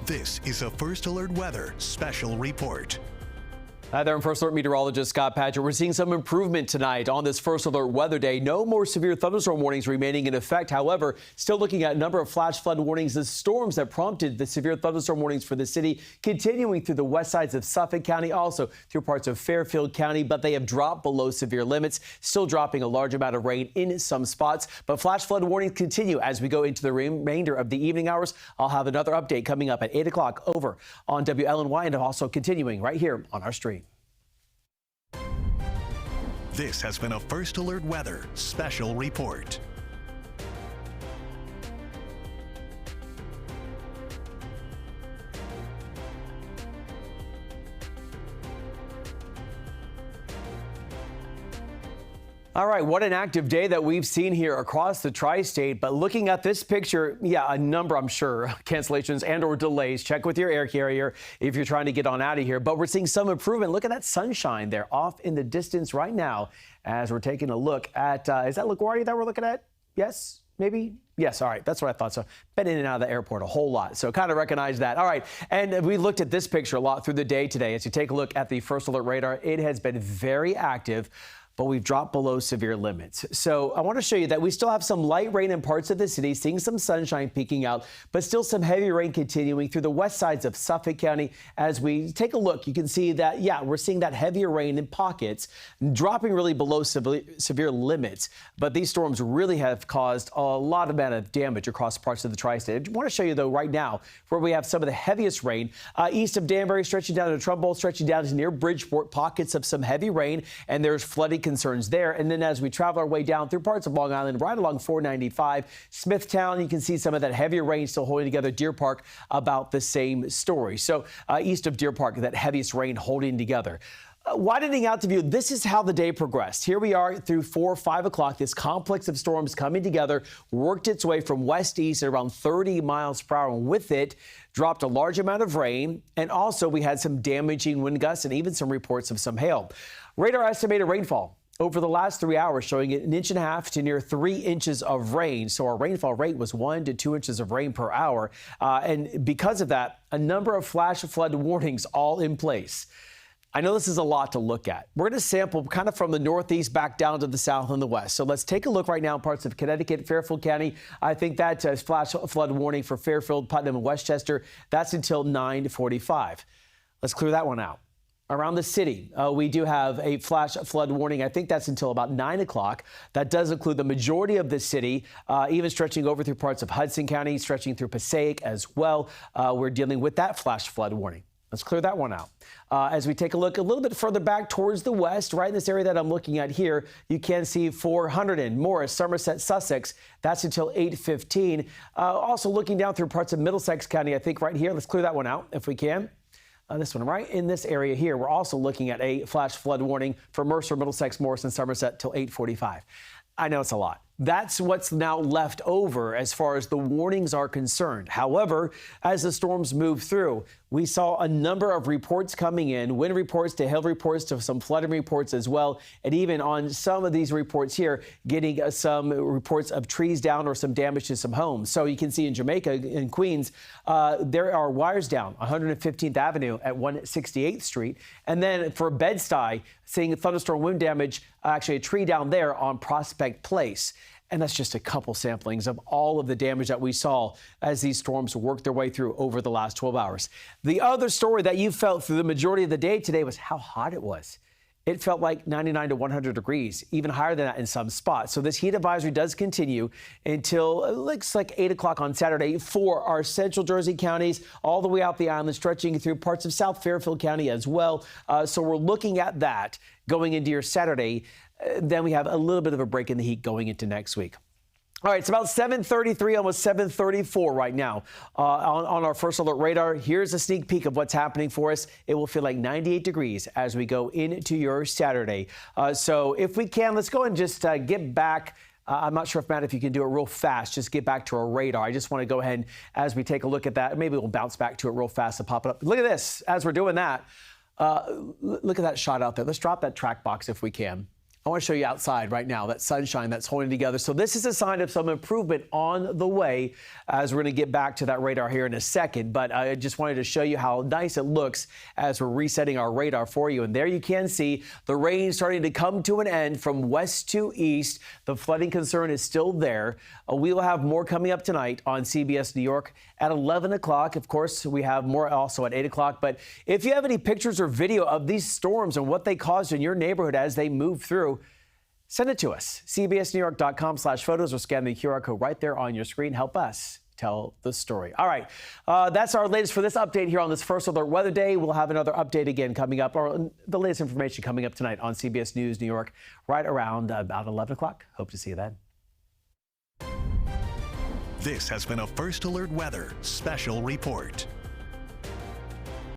This is a First Alert Weather Special Report. Hi there, I'm First Alert meteorologist Scott Padgett. We're seeing some improvement tonight on this First Alert weather day. No more severe thunderstorm warnings remaining in effect. However, still looking at a number of flash flood warnings. The storms that prompted the severe thunderstorm warnings for the city continuing through the west sides of Suffolk County, also through parts of Fairfield County, but they have dropped below severe limits, still dropping a large amount of rain in some spots. But flash flood warnings continue as we go into the remainder of the evening hours. I'll have another update coming up at 8 o'clock over on WLNY and also continuing right here on our stream. This has been a First Alert Weather Special Report. All right, what an active day that we've seen here across the tri-state. But looking at this picture, a number, I'm sure, cancellations and or delays. Check with your air carrier if you're trying to get on out of here. But we're seeing some improvement. Look at that sunshine there off in the distance right now as we're taking a look at, is that LaGuardia that we're looking at? Yes, maybe? Yes, all right, that's what I thought. So been in and out of the airport a whole lot, so kind of recognize that. All right, and we looked at this picture a lot through the day today. As you take a look at the First Alert radar, it has been very active, but we've dropped below severe limits. So I want to show you that we still have some light rain in parts of the city, seeing some sunshine peeking out, but still some heavy rain continuing through the west sides of Suffolk County. As we take a look, you can see that, we're seeing that heavier rain in pockets, dropping really below severe limits. But these storms really have caused a lot of damage across parts of the tri-state. I want to show you, though, right now, where we have some of the heaviest rain. East of Danbury, stretching down to Trumbull, stretching down to near Bridgeport, pockets of some heavy rain, and there's flooding concerns there. And then as we travel our way down through parts of Long Island, right along 495, Smithtown, you can see some of that heavier rain still holding together. Deer Park, about the same story. So east of Deer Park, that heaviest rain holding together. Widening out to view, this is how the day progressed. Here we are through 4 or 5 o'clock. This complex of storms coming together worked its way from west east at around 30 miles per hour. And with it, dropped a large amount of rain. And also we had some damaging wind gusts and even some reports of some hail. Radar estimated rainfall over the last 3 hours showing 1.5 inches to near 3 inches of rain. So our rainfall rate was 1 to 2 inches of rain per hour. And because of that, a number of flash flood warnings all in place. I know this is a lot to look at. We're going to sample kind of from the northeast back down to the south and the west. So let's take a look right now in parts of Connecticut, Fairfield County. I think that flash flood warning for Fairfield, Putnam, and Westchester, that's until 9:45. Let's clear that one out. Around the city, we do have a flash flood warning. I think that's until about 9 o'clock. That does include the majority of the city, even stretching over through parts of Hudson County, stretching through Passaic as well. We're dealing with that flash flood warning. Let's clear that one out. As we take a look a little bit further back towards the west, right in this area that I'm looking at here, you can see 400 Morris, Somerset, Sussex. That's until 8:15. Also looking down through parts of Middlesex County, I think right here. Let's clear that one out if we can. This one right in this area here. We're also looking at a flash flood warning for Mercer, Middlesex, Morris, and Somerset till 8:45. I know it's a lot. That's what's now left over as far as the warnings are concerned. However, as the storms move through, we saw a number of reports coming in, wind reports to hail reports to some flooding reports as well. And even on some of these reports here, getting some reports of trees down or some damage to some homes. So you can see in Jamaica, in Queens, there are wires down 115th Avenue at 168th Street. And then for Bed-Stuy, seeing thunderstorm wind damage, actually a tree down there on Prospect Place. And that's just a couple samplings of all of the damage that we saw as these storms worked their way through over the last 12 hours. The other story that you felt through the majority of the day today was how hot it was. It felt like 99 to 100 degrees, even higher than that in some spots. So this heat advisory does continue until it looks like 8 o'clock on Saturday for our central Jersey counties, all the way out the island, stretching through parts of South Fairfield County as well. So we're looking at that going into your Saturday. Then we have a little bit of a break in the heat going into next week. All right, it's about 7:33, almost 7:34 right now on our First Alert radar. Here's a sneak peek of what's happening for us. It will feel like 98 degrees as we go into your Saturday. So if we can, let's go and just get back. I'm not sure if, Matt, if you can do it real fast, just get back to our radar. I just want to go ahead and, as we take a look at that, maybe we'll bounce back to it real fast and pop it up. Look at this as we're doing that. Look at that shot out there. Let's drop that track box if we can. I want to show you outside right now, that sunshine that's holding together. So this is a sign of some improvement on the way, as we're going to get back to that radar here in a second. But I just wanted to show you how nice it looks as we're resetting our radar for you. And there you can see the rain starting to come to an end from west to east. The flooding concern is still there. We will have more coming up tonight on CBS New York at 11 o'clock. Of course, we have more also at 8 o'clock. But if you have any pictures or video of these storms and what they caused in your neighborhood as they move through, send it to us, cbsnewyork.com/photos, or scan the QR code right there on your screen. Help us tell the story. All right, that's our latest for this update here on this First Alert Weather Day. We'll have another update again coming up, or the latest information coming up tonight on CBS News New York right around about 11 o'clock. Hope to see you then. This has been a First Alert Weather Special Report.